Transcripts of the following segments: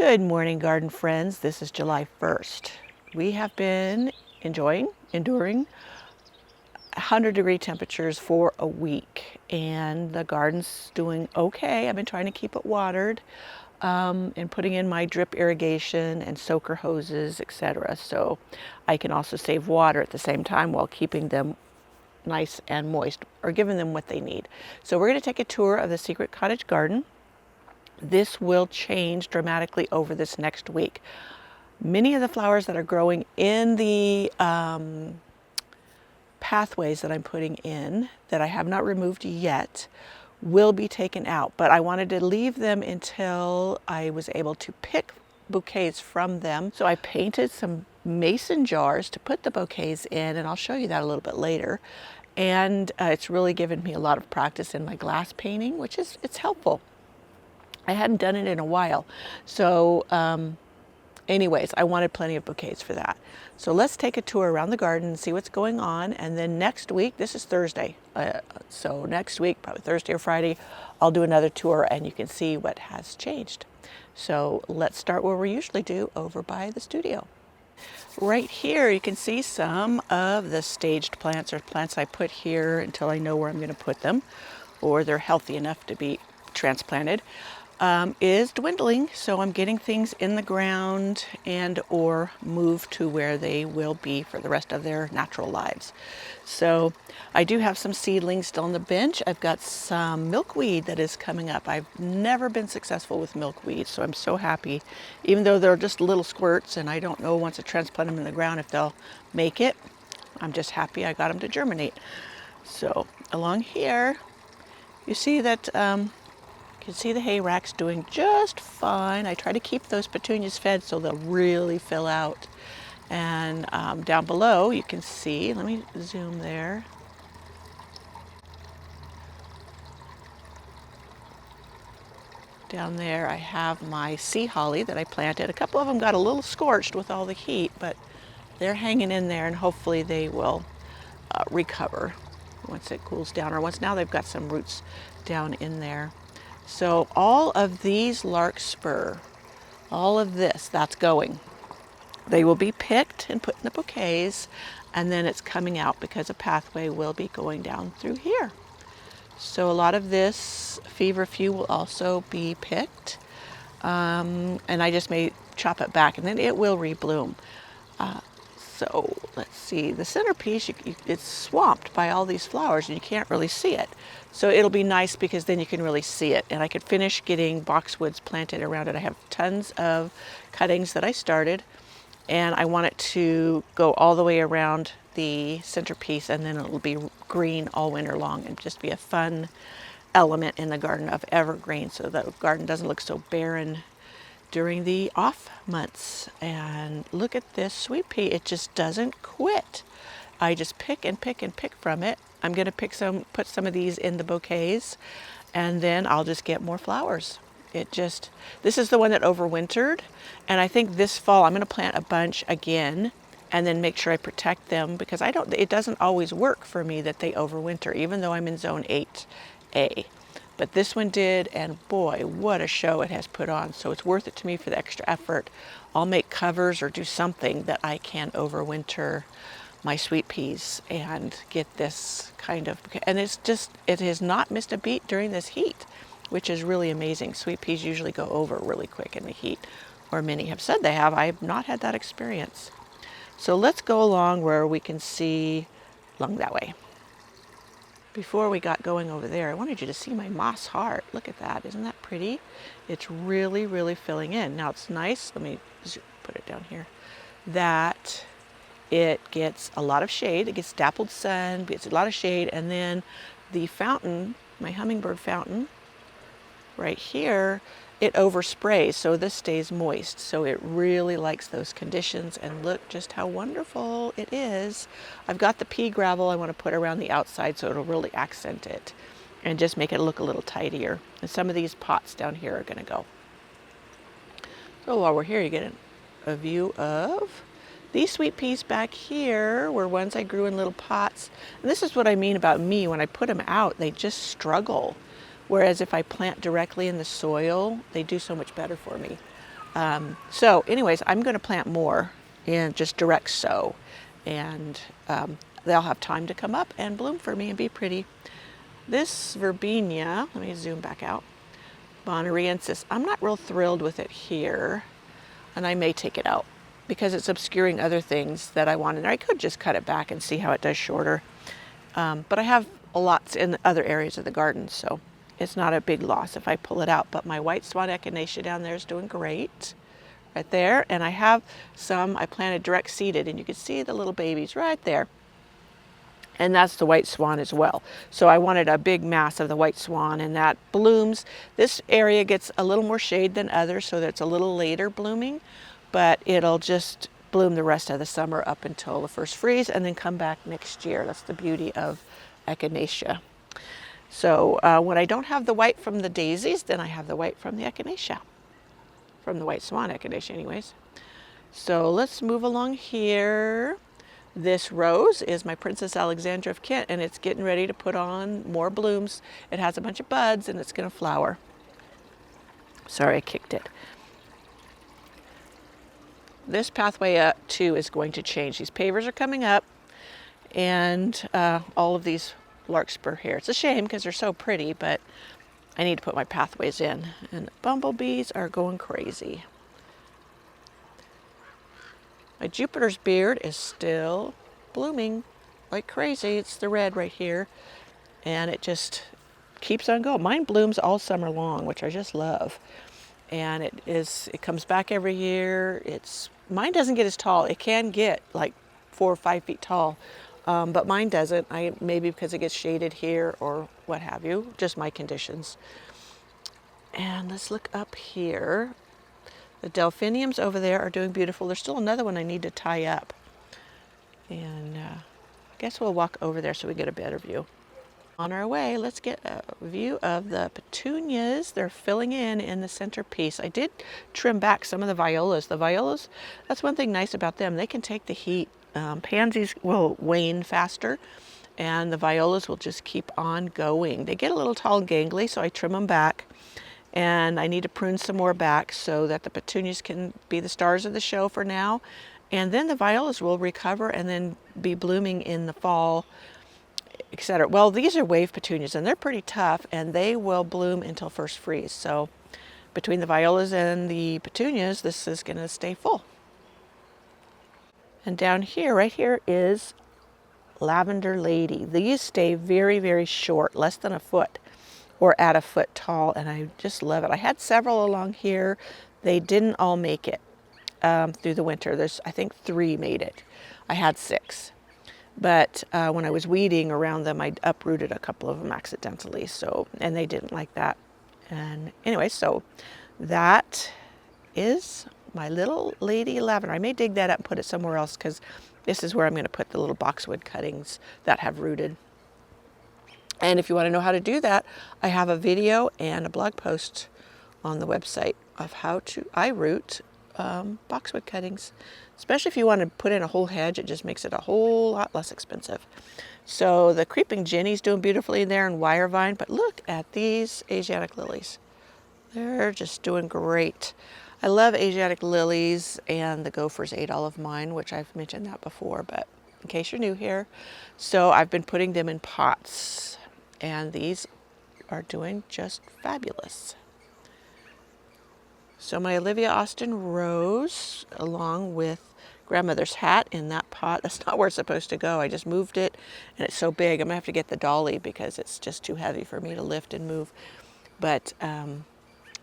Good morning, garden friends. This is July 1st. We have been enduring 100-degree temperatures for a week, and the garden's doing okay. I've been trying to keep it watered and putting in my drip irrigation and soaker hoses, etc. So I can also save water at the same time while keeping them nice and moist, or giving them what they need. So we're going to take a tour of the Secret Cottage Garden. This will change dramatically over this next week. Many of the flowers that are growing in the pathways that I'm putting in, that I have not removed yet, will be taken out, but I wanted to leave them until I was able to pick bouquets from them. So I painted some mason jars to put the bouquets in, and I'll show you that a little bit later. And it's really given me a lot of practice in my glass painting, which it's helpful. I hadn't done it in a while. So anyways, I wanted plenty of bouquets for that. So let's take a tour around the garden and see what's going on. And then next week, this is Thursday. So next week, probably Thursday or Friday, I'll do another tour and you can see what has changed. So let's start where we usually do, over by the studio. Right here, you can see some of the staged plants, or plants I put here until I know where I'm going to put them, or they're healthy enough to be transplanted, is dwindling. So I'm getting things in the ground and or moved to where they will be for the rest of their natural lives. So I do have some seedlings still on the bench. I've got some milkweed that is coming up. I've never been successful with milkweed, so I'm so happy. Even though they're just little squirts and I don't know once I transplant them in the ground if they'll make it, I'm just happy I got them to germinate. So along here, you see that you can see the hay racks doing just fine. I try to keep those petunias fed so they'll really fill out. And down below you can see, let me zoom there. Down there I have my sea holly that I planted. A couple of them got a little scorched with all the heat, but they're hanging in there, and hopefully they will recover once it cools down, or once, now they've got some roots down in there. So all of these larkspur, all of this, that's going. They will be picked and put in the bouquets, and then it's coming out because a pathway will be going down through here. So a lot of this feverfew will also be picked, and I just may chop it back, and then it will rebloom. So let's see, the centerpiece, it's swamped by all these flowers and you can't really see it. So it'll be nice because then you can really see it, and I could finish getting boxwoods planted around it. I have tons of cuttings that I started, and I want it to go all the way around the centerpiece, and then it'll be green all winter long and just be a fun element in the garden of evergreen, so the garden doesn't look so barren during the off months. And look at this sweet pea, it just doesn't quit. I just pick and pick and pick from it. I'm going to put some of these in the bouquets, and then I'll just get more flowers. This is the one that overwintered, and I think this fall I'm going to plant a bunch again and then make sure I protect them, because it doesn't always work for me that they overwinter, even though I'm in zone 8A. But this one did, and boy, what a show it has put on. So it's worth it to me for the extra effort. I'll make covers or do something that I can overwinter my sweet peas and get this kind of, and it has not missed a beat during this heat, which is really amazing. Sweet peas usually go over really quick in the heat, or many have said they have. I have not had that experience. So let's go along where we can see along that way. Before we got going over there, I wanted you to see my moss heart. Look at that, isn't that pretty? It's really, really filling in. Now it's nice, let me put it down here, that it gets a lot of shade, it gets dappled sun, gets a lot of shade, and then the fountain, my hummingbird fountain, right here, it oversprays, so this stays moist. So it really likes those conditions, and look just how wonderful it is. I've got the pea gravel I want to put around the outside so it'll really accent it and just make it look a little tidier. And some of these pots down here are going to go. So while we're here, you get a view of these sweet peas back here were ones I grew in little pots. And this is what I mean about me. When I put them out, they just struggle. Whereas if I plant directly in the soil, they do so much better for me. So anyways, I'm going to plant more in just direct sow, and they'll have time to come up and bloom for me and be pretty. This Verbena, let me zoom back out, Bonariensis, I'm not real thrilled with it here, and I may take it out because it's obscuring other things that I want in there. I could just cut it back and see how it does shorter, but I have a lot in other areas of the garden, so it's not a big loss if I pull it out. But my white swan echinacea down there is doing great right there, and I have some I planted direct seeded, and you can see the little babies right there, and that's the white swan as well. So I wanted a big mass of the white swan, and that blooms. This area gets a little more shade than others, so that it's a little later blooming, but it'll just bloom the rest of the summer up until the first freeze and then come back next year. That's the beauty of echinacea. So when I don't have the white from the daisies, then I have the white from the echinacea, from the white swan echinacea anyways. So let's move along here. This rose is my Princess Alexandra of Kent, and it's getting ready to put on more blooms. It has a bunch of buds, and it's going to flower. Sorry, I kicked it. This pathway up too is going to change. These pavers are coming up, and all of these larkspur here. It's a shame because they're so pretty, but I need to put my pathways in, and the bumblebees are going crazy. My Jupiter's beard is still blooming like crazy. It's the red right here, and it just keeps on going. Mine blooms all summer long, which I just love, and it comes back every year. Mine doesn't get as tall. It can get like 4 or 5 feet tall, but mine doesn't. Maybe because it gets shaded here or what have you, just my conditions. And let's look up here. The delphiniums over there are doing beautiful. There's still another one I need to tie up. And I guess we'll walk over there so we get a better view. On our way, let's get a view of the petunias. They're filling in the centerpiece. I did trim back some of the violas. The violas, that's one thing nice about them. They can take the heat. Pansies will wane faster, and the violas will just keep on going. They get a little tall and gangly, so I trim them back. And I need to prune some more back so that the petunias can be the stars of the show for now. And then the violas will recover and then be blooming in the fall, etc. Well, these are wave petunias, and they're pretty tough, and they will bloom until first freeze. So between the violas and the petunias, this is going to stay full. And down here, right here, is Lavender Lady. These stay very, very short, less than a foot, or at a foot tall, and I just love it. I had several along here. They didn't all make it through the winter. I think 3 made it. I had 6. But when I was weeding around them, I uprooted a couple of them accidentally, and they didn't like that. And anyway, so that is my little lady lavender. I may dig that up and put it somewhere else, because this is where I'm going to put the little boxwood cuttings that have rooted. And if you want to know how to do that, I have a video and a blog post on the website of how I root boxwood cuttings. Especially if you want to put in a whole hedge, it just makes it a whole lot less expensive. So the creeping jenny's doing beautifully in there, and wire vine, but look at these Asiatic lilies. They're just doing great. I love Asiatic lilies, and the gophers ate all of mine, which I've mentioned that before, but in case you're new here. So I've been putting them in pots, and these are doing just fabulous. So my Olivia Austin rose along with grandmother's hat in that pot. That's not where it's supposed to go. I just moved it, and it's so big. I'm gonna have to get the dolly because it's just too heavy for me to lift and move. But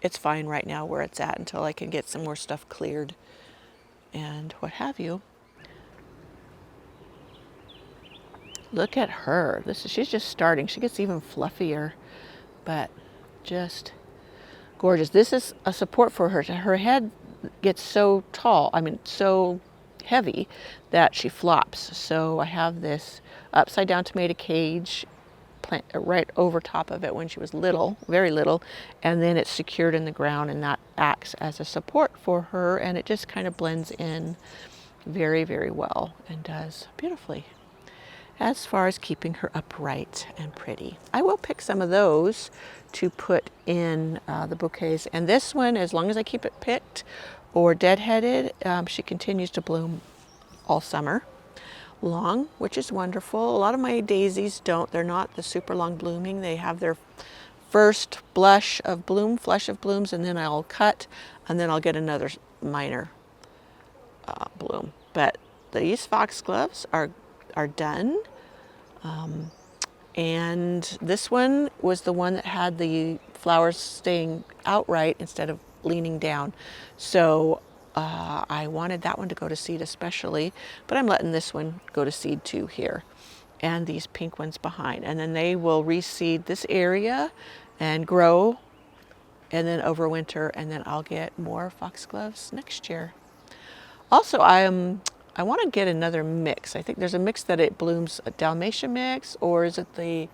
it's fine right now where it's at until I can get some more stuff cleared and what have you. Look at her. She's just starting. She gets even fluffier, but just gorgeous. This is a support for her. Her head gets so tall, so heavy, that she flops. So I have this upside down tomato cage plant right over top of it when she was little, very little, and then it's secured in the ground, and that acts as a support for her, and it just kind of blends in very, very well and does beautifully as far as keeping her upright and pretty. I will pick some of those to put in the bouquets, and this one, as long as I keep it picked, or deadheaded. She continues to bloom all summer long, which is wonderful. A lot of my daisies don't. They're not the super long blooming. They have their first blush of bloom, flush of blooms, and then I'll cut, and then I'll get another minor bloom. But these foxgloves are done. And this one was the one that had the flowers staying outright instead of leaning down. So I wanted that one to go to seed especially, but I'm letting this one go to seed too here. And these pink ones behind. And then they will reseed this area and grow, and then overwinter, and then I'll get more foxgloves next year. Also, I want to get another mix. I think there's a mix that it blooms, a Dalmatia mix, or is it the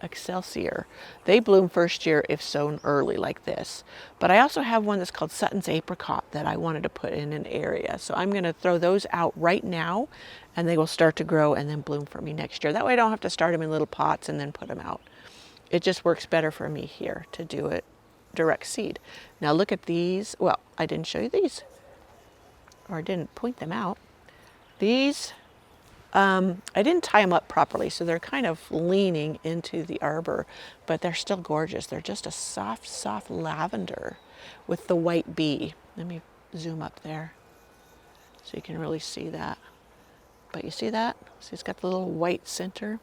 Excelsior? They bloom first year if sown early like this. But I also have one that's called Sutton's Apricot that I wanted to put in an area. So I'm going to throw those out right now, and they will start to grow and then bloom for me next year. That way I don't have to start them in little pots and then put them out. It just works better for me here to do it direct seed. Now look at these. Well, I didn't show you these, or I didn't point them out. These, I didn't tie them up properly, so they're kind of leaning into the arbor, but they're still gorgeous. They're just a soft, soft lavender with the white bee. Let me zoom up there so you can really see that. But you see that? See, it's got the little white center.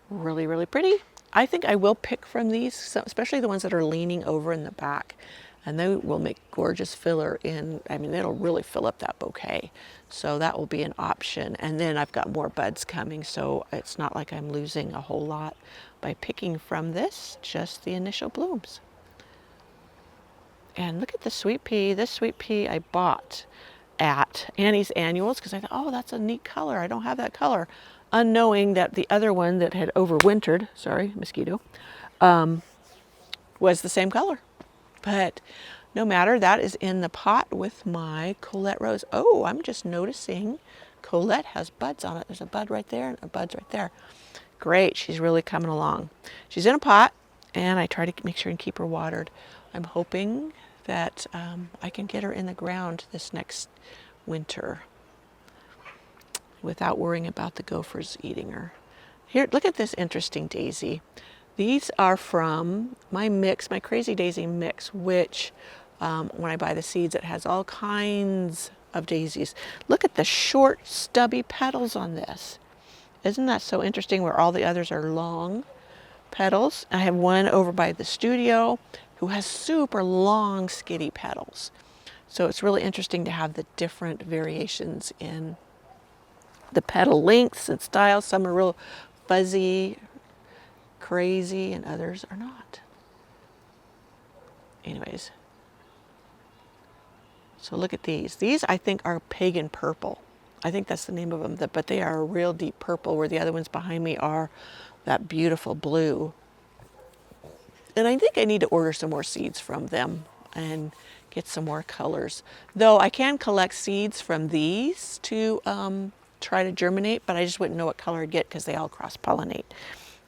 Really, really pretty. I think I will pick from these, especially the ones that are leaning over in the back. And they will make gorgeous filler in, I mean, it'll really fill up that bouquet. So that will be an option. And then I've got more buds coming, so it's not like I'm losing a whole lot by picking from this, just the initial blooms. And look at the sweet pea. This sweet pea I bought at Annie's Annuals because I thought, oh, that's a neat color. I don't have that color. Unknowing that the other one that had overwintered, sorry, mosquito, was the same color. But no matter, that is in the pot with my Colette rose. Oh, I'm just noticing Colette has buds on it. There's a bud right there and a bud's right there. Great, she's really coming along. She's in a pot, and I try to make sure and keep her watered. I'm hoping that I can get her in the ground this next winter without worrying about the gophers eating her. Here, look at this interesting daisy. These are from my mix, my Crazy Daisy mix, which when I buy the seeds, it has all kinds of daisies. Look at the short, stubby petals on this. Isn't that so interesting, where all the others are long petals? I have one over by the studio who has super long, skinny petals. So it's really interesting to have the different variations in the petal lengths and styles. Some are real fuzzy, crazy, and others are not. Anyways, so look at these. These I think are pagan purple. I think that's the name of them, but they are a real deep purple, where the other ones behind me are that beautiful blue. And I think I need to order some more seeds from them and get some more colors. Though I can collect seeds from these to try to germinate, but I just wouldn't know what color I'd get because they all cross-pollinate.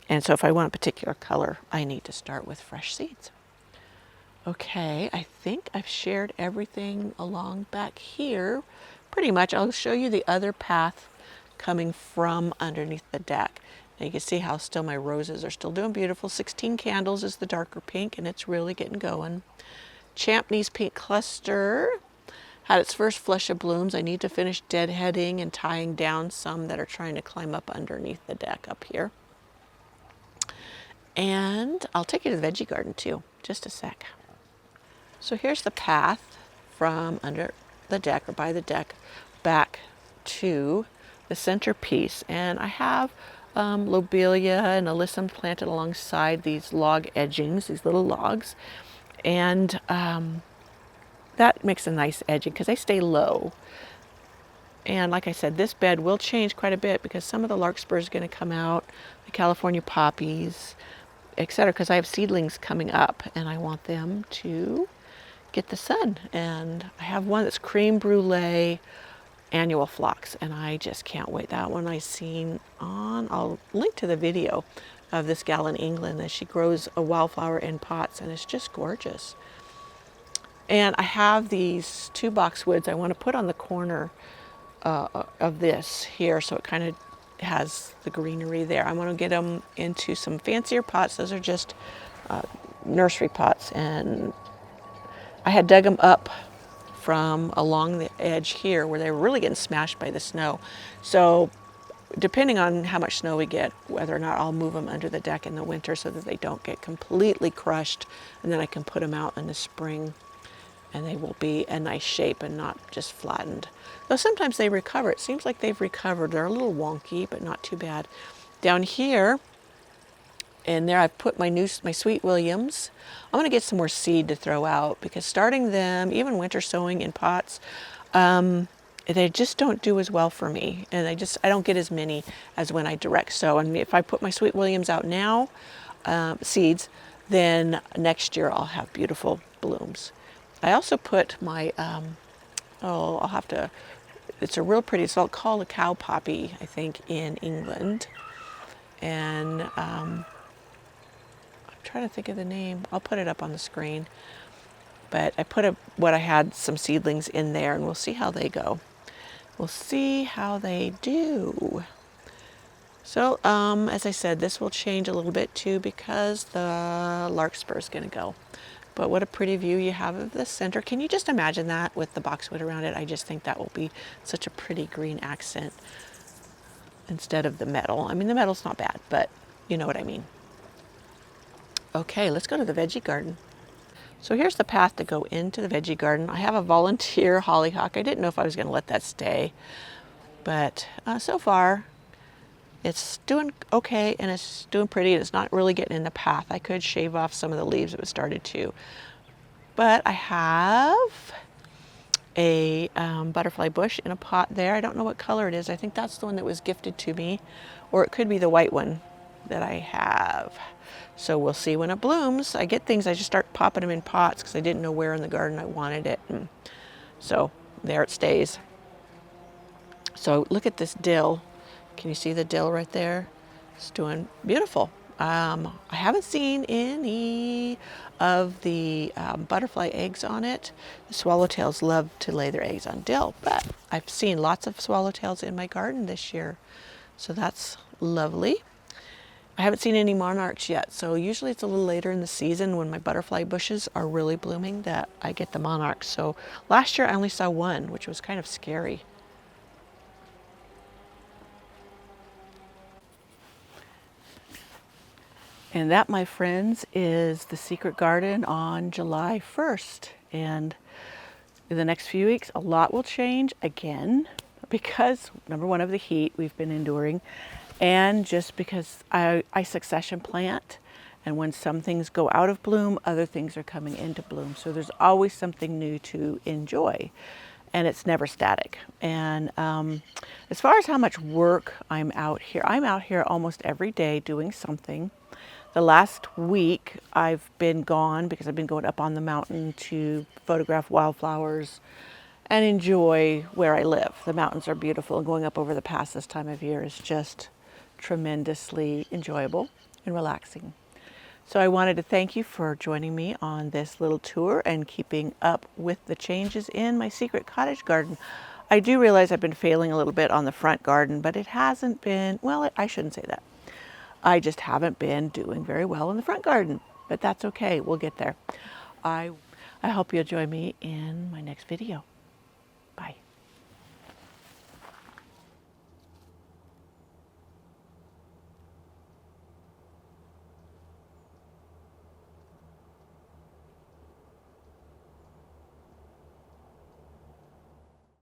And so if I want a particular color, I need to start with fresh seeds. Okay, I think I've shared everything along back here. Pretty much, I'll show you the other path coming from underneath the deck. Now you can see how still my roses are still doing beautiful. 16 Candles is the darker pink, and it's really getting going. Champney's Pink Cluster had its first flush of blooms. I need to finish deadheading and tying down some that are trying to climb up underneath the deck up here. And I'll take you to the veggie garden too, just a sec. So here's the path from under the deck, or by the deck, back to the centerpiece. And I have lobelia and alyssum planted alongside these log edgings, these little logs. And that makes a nice edging because they stay low. And like I said, this bed will change quite a bit because some of the larkspur is going to come out, the California poppies, etc. Because I have seedlings coming up and I want them to get the sun. And I have one that's creme brulee annual phlox, and I just can't wait. That one I've seen on, I'll link to the video of this gal in England that she grows a wildflower in pots, and it's just gorgeous. And I have these 2 boxwoods I want to put on the corner of this here, so it kind of has the greenery there. I want to get them into some fancier pots. Those are just nursery pots, and I had dug them up from along the edge here where they were really getting smashed by the snow. So depending on how much snow we get, whether or not I'll move them under the deck in the winter so that they don't get completely crushed, and then I can put them out in the spring and they will be a nice shape and not just flattened. Though sometimes they recover. It seems like they've recovered. They're a little wonky, but not too bad. Down here, and there I've put my sweet williams. I'm going to get some more seed to throw out because starting them, even winter sowing in pots, they just don't do as well for me, and I don't get as many as when I direct sow. And if I put my sweet williams out now, seeds, then next year I'll have beautiful blooms. I also put my I'll have to. It's a real pretty. It's called a cow poppy, I think, in England, and I'm trying to think of the name. I'll put it up on the screen. But I put what I had, some seedlings in there, and we'll see how they go. We'll see how they do. So, as I said, this will change a little bit too because the larkspur is going to go. But what a pretty view you have of the center. Can you just imagine that with the boxwood around it? I just think that will be such a pretty green accent instead of the metal. I mean, the metal's not bad, but you know what I mean. Okay, let's go to the veggie garden. So here's the path to go into the veggie garden. I have a volunteer hollyhock. I didn't know if I was going to let that stay, but so far it's doing okay and it's doing pretty, and it's not really getting in the path. I could shave off some of the leaves if it started to. But I have a butterfly bush in a pot there. I don't know what color it is. I think that's the one that was gifted to me, or it could be the white one that I have. So we'll see when it blooms. I get things, I just start popping them in pots because I didn't know where in the garden I wanted it. And so there it stays. So look at this dill. Can you see the dill right there? It's doing beautiful. I haven't seen any of the butterfly eggs on it. The swallowtails love to lay their eggs on dill, but I've seen lots of swallowtails in my garden this year. So that's lovely. I haven't seen any monarchs yet, so usually it's a little later in the season when my butterfly bushes are really blooming that I get the monarchs. So last year I only saw one, which was kind of scary. And that, my friends, is the Secret Garden on July 1st. And in the next few weeks, a lot will change again because, number one, of the heat we've been enduring, and just because I succession plant, and when some things go out of bloom, other things are coming into bloom. So there's always something new to enjoy, and it's never static. And as far as how much work I'm out here almost every day doing something. The last week I've been gone because I've been going up on the mountain to photograph wildflowers and enjoy where I live. The mountains are beautiful, and going up over the pass this time of year is just tremendously enjoyable and relaxing. So I wanted to thank you for joining me on this little tour and keeping up with the changes in my Secret Cottage Garden. I do realize I've been failing a little bit on the front garden, but it hasn't been, well, I shouldn't say that. I just haven't been doing very well in the front garden, but that's okay. We'll get there. I hope you'll join me in my next video.